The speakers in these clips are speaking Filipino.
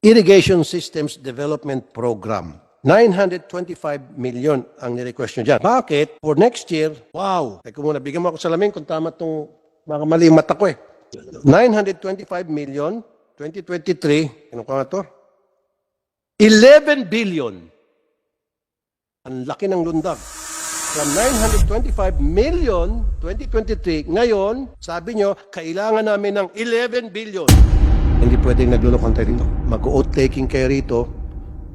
Irrigation Systems Development Program. 925 million ang nirequest nyo dyan. Bakit? For next year, wow. Teka muna, bigyan mo ako salamin kung tama itong mga mali yung mata ko eh. 925 million, 2023, ano ka nga to? 11 billion. Ang laki ng lundag. From 925 million, 2023, ngayon, sabi nyo, kailangan namin ng 11 billion. Hindi pwedeng naglulokon tayo rito. Mag-oath-taking kayo rito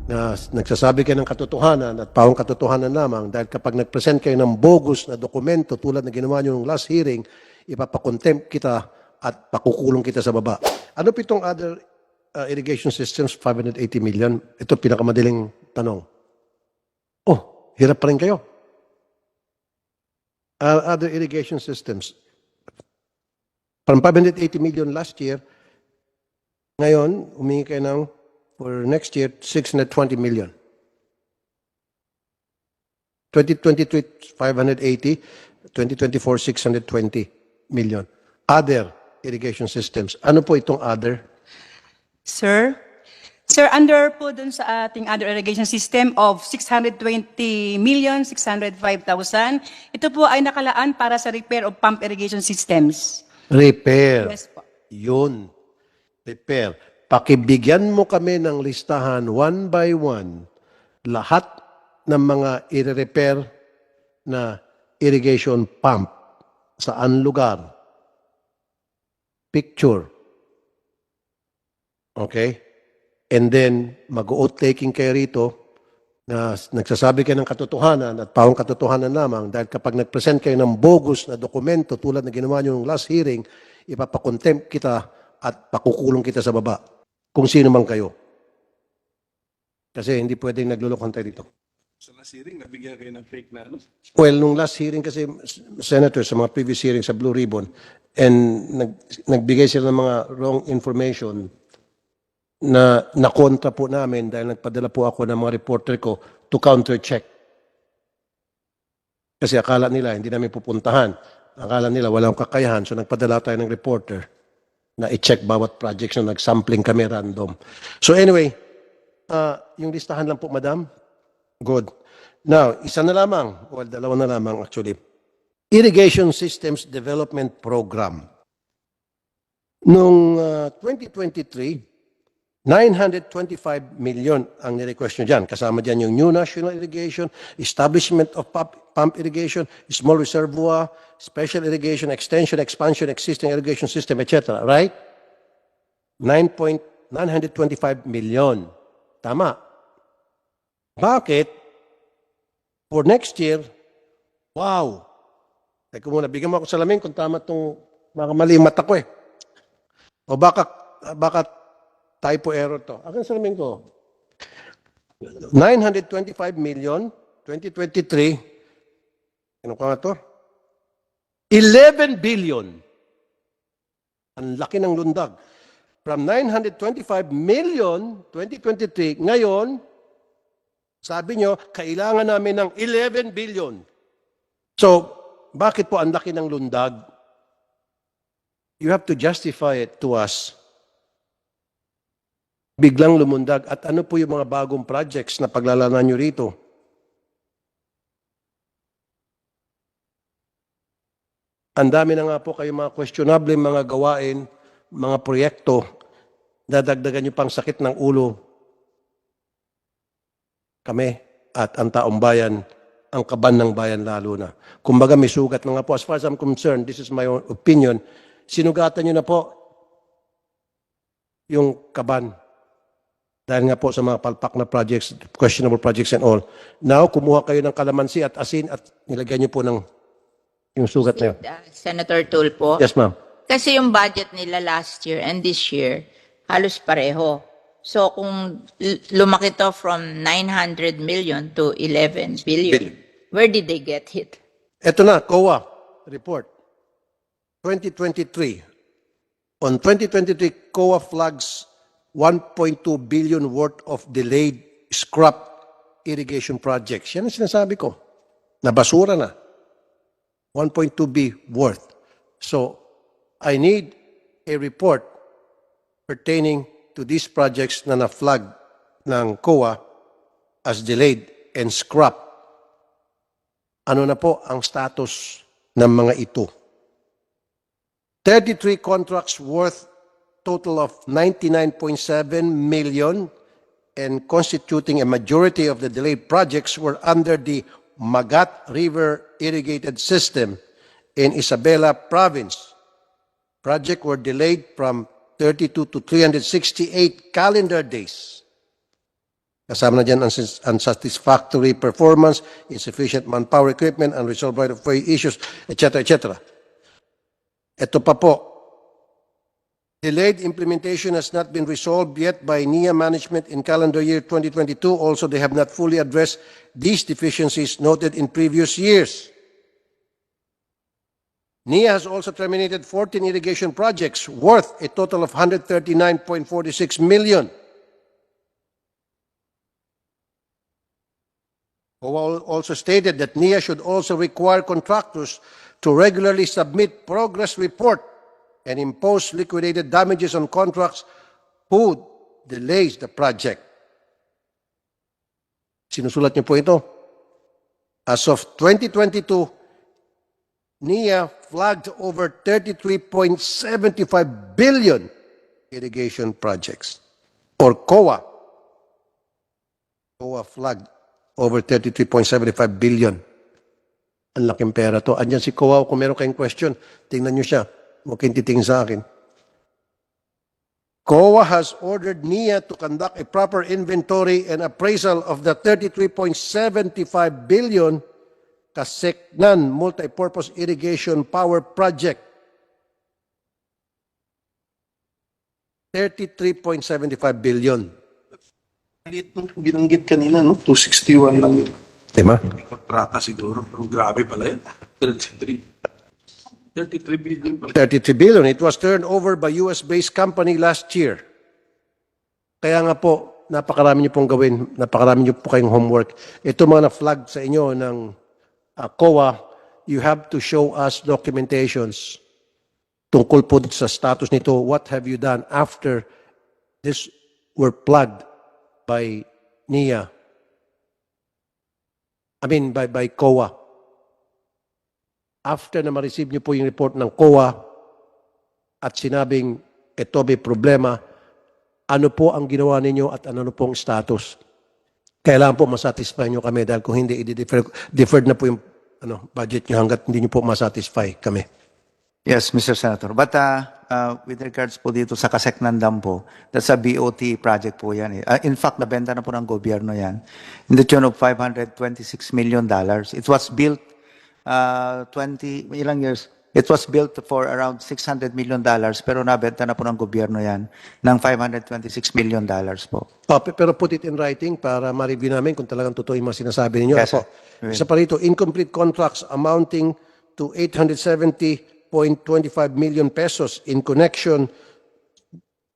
na nagsasabi kayo ng katotohanan at pawang katotohanan lamang dahil kapag nag-present kayo ng bogus na dokumento tulad na ginawa nyo ng last hearing, ipapakontempt kita at pakukulong kita sa baba. Ano pitong other irrigation systems? 580 million. Ito pinakamadaling tanong. Oh, hirap pa rin kayo. Other irrigation systems. From 580 million last year, ngayon, humingi kayo ng, for next year, 620 million. 2023, 580. 2024, 620 million. Other irrigation systems. Ano po itong other? Sir, under po dun sa ating other irrigation system of 620,605,000, ito po ay nakalaan para sa repair of pump irrigation systems. Repair. Yes po. Yun. Repair. Pakibigyan mo kami ng listahan one by one lahat ng mga i-repair na irrigation pump. Saan lugar? Picture. Okay? And then, mag-oath-taking kayo rito na nagsasabi kayo ng katotohanan at pawang katotohanan lamang dahil kapag nag-present kayo ng bogus na dokumento tulad na ginawa nyo ng last hearing, ipapakontempt kita at pakukulong kita sa baba. Kung sino man kayo. Kasi hindi pwedeng naglulokon tayo dito. Sa last hearing, nabigyan kayo ng fake na ano? Well, nung last hearing kasi, Senator, sa mga previous hearings sa Blue Ribbon, and nagbigay sila ng mga wrong information na nakontra po namin dahil nagpadala po ako ng mga reporter ko to counter-check. Kasi akala nila hindi namin pupuntahan. Akala nila walang kakayahan. So nagpadala tayo ng reporter na i-check bawat projects na nag-sampling kami random. So anyway, yung listahan lang po, madam. Good. Now, isa na lamang. Well, dalawa na lamang actually. Irrigation Systems Development Program. Noong 2023, 925 million ang nirequest nyo dyan. Kasama dyan yung new national irrigation, establishment of pump irrigation, small reservoir, special irrigation, extension, expansion, existing irrigation system, etc. Right? 925 million. Tama. Bakit? For next year, wow. Teka muna, bigyan mo ako salamin kung tama itong mga mali yung mata ko eh. O baka typo error to. Akin salamin ko. 925 million, 2023. Ano ka nga to? 11 billion. Ang laki ng lundag. From 925 million, 2023, ngayon, sabi nyo, kailangan namin ng 11 billion. So, bakit po ang laki ng lundag? You have to justify it to us. Biglang lumundag. At ano po yung mga bagong projects na paglalanan nyo rito? Ang dami na nga po kayo mga questionable mga gawain, mga proyekto, dadagdagan nyo pang sakit ng ulo. Kami at ang taong bayan, ang kaban ng bayan lalo na. Kumbaga may sugat na nga po. As far as I'm concerned, this is my own opinion, sinugatan nyo na po yung kaban. Dahil nga po sa mga palpak na projects, questionable projects and all. Now, kumuha kayo ng kalamansi at asin at nilagyan nyo po ng yung sugat na yun. Senator Tulfo. Yes, ma'am. Kasi yung budget nila last year and this year, halos pareho. So kung lumaki to from 900 million to 11 billion, where did they get it? Ito na, COA report. 2023. On 2023, COA flags 1.2 billion worth of delayed scrap irrigation projects. Yan ang sinasabi ko. Nabasura na. 1.2 B worth. So, I need a report pertaining to to these projects na na-flag ng COA as delayed and scrap, ano na po ang status ng mga ito? 33 contracts worth total of 99.7 million and constituting a majority of the delayed projects were under the Magat River Irrigated System in Isabela Province. Projects were delayed from 32 to 368 calendar days. Kasama na dyan ang unsatisfactory performance, insufficient manpower equipment, unresolved right-of-way issues, etc., etc. Ito pa po, delayed implementation has not been resolved yet by NIA management in calendar year 2022. Also, they have not fully addressed these deficiencies noted in previous years. NIA has also terminated 14 irrigation projects worth a total of 139.46 million. COA also stated that NIA should also require contractors to regularly submit progress report and impose liquidated damages on contracts who delays the project. Sinusulat niyo po ito. As of 2022, NIA flagged over 33.75 billion irrigation projects. Or COA. COA flagged over 33.75 billion. Ang laking pera to. Andyan si COA, kung meron kayong question, tingnan nyo siya. Huwag kayong titingin sa akin. COA has ordered NIA to conduct a proper inventory and appraisal of the 33.75 billion Kaseknan Multipurpose Irrigation Power Project. 33.75 billion. Maliit nung binanggit kanina, no? 261 lang yun. Diba? Kontrata siguro. Pero grabe pala yan. 33 billion pala. 33 billion. It was turned over by US-based company last year. Kaya nga po, napakarami niyo pong gawin. Napakarami niyo po kayong homework. Ito mga na-flag sa inyo ng COA, you have to show us documentations tungkol po sa status nito. What have you done after this were plugged by NIA? I mean, by COA. After na ma-receive niyo po yung report ng COA at sinabing ito may problema, ano po ang ginawa ninyo at ano po ang status? Kailangan po masatisfy nyo kami dahil kung hindi, deferred na po yung budget nyo hanggat hindi nyo po masatisfy kami. Yes, Mr. Senator. But with regards po dito sa Kaseknan Dam po, that's a BOT project po yan. In fact, nabenta na po ng gobyerno yan. In the tune of $526 million. It was built ilang years? It was built for around $600 million pero nabenta na po ng gobyerno yan ng $526 million po. Pero put it in writing para ma-review namin kung talagang totoo yung mga sinasabi ninyo. Yes, sir. Isa pa rito, incomplete contracts amounting to 870.25 million pesos in connection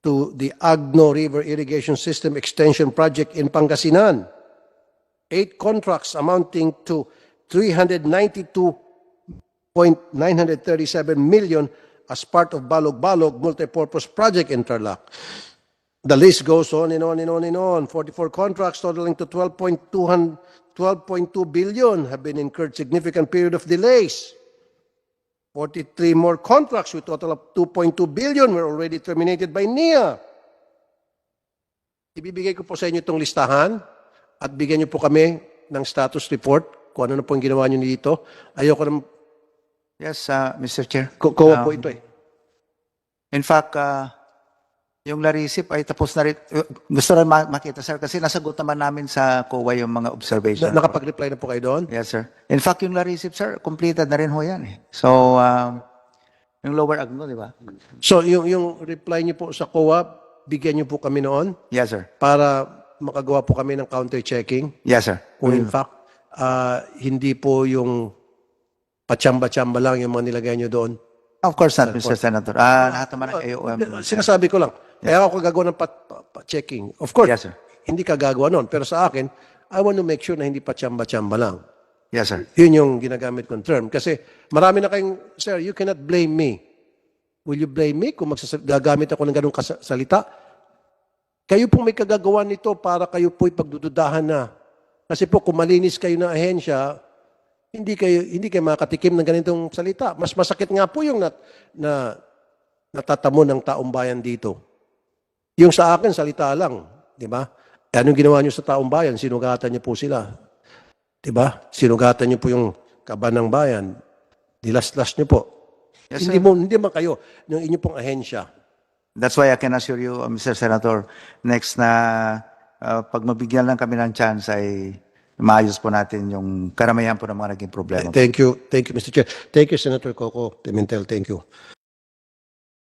to the Agno River Irrigation System Extension Project in Pangasinan. 8 contracts amounting to 392.937 million as part of Balog-Balog Multipurpose Project Interlock. The list goes on and on and on and on. 44 contracts totaling to 12.2 billion have been incurred significant period of delays. 43 more contracts with total of 2.2 billion were already terminated by NIA. Ibibigay ko po sa inyo itong listahan at bigyan niyo po kami ng status report kung ano na po ang ginawa niyo dito. Ayoko na Yes, Mr. Chair. COA po ito eh. In fact, yung Larisip ay tapos na rin. Gusto rin makita, sir, kasi nasagot naman namin sa COA yung mga observation. Nakapag-reply na po kayo doon? Yes, sir. In fact, yung Larisip, sir, completed na rin ho yan eh. So, yung Lower Agno, di ba? So, yung reply niyo po sa COA, bigyan niyo po kami noon Yes, sir. para makagawa po kami ng counter-checking. Yes, sir. Kung in fact, hindi po yung patsamba-tsamba lang yung mga nilagay niyo doon. Of course not, Mr. Senator. Lahat naman ng AOM. Sinasabi ko lang. Kaya ako gagawa ng checking. Of course, Yes, sir. hindi ka gagawa noon. Pero sa akin, I want to make sure na hindi patsamba-tsamba lang. Yes, sir. Yun yung ginagamit kong term. Kasi marami na kayong, sir, you cannot blame me. Will you blame me kung gagamit ako ng ganung salita? Kayo pong may kagagawa nito para kayo po'y pagdududahan na. Kasi po, kung malinis kayo ng ahensya, hindi kayo makatikim ng ganitong salita. Mas masakit nga po yung natatamo ng taong bayan dito. Yung sa akin, salita lang. Di ba? Anong ginawa nyo sa taong bayan? Sinugatan niyo po sila. Di ba? Sinugatan niyo po yung kaban ng bayan. Dilaslas niyo po. Yes, hindi man kayo, yung inyo pong ahensya. That's why I can assure you, Mr. Senator, next na pag mabigyan lang kami ng chance ay maayos po natin yung karamihan po ng mga naging problema. Thank you, Mr. Chair. Thank you, Senator Coco Pimentel. Thank you.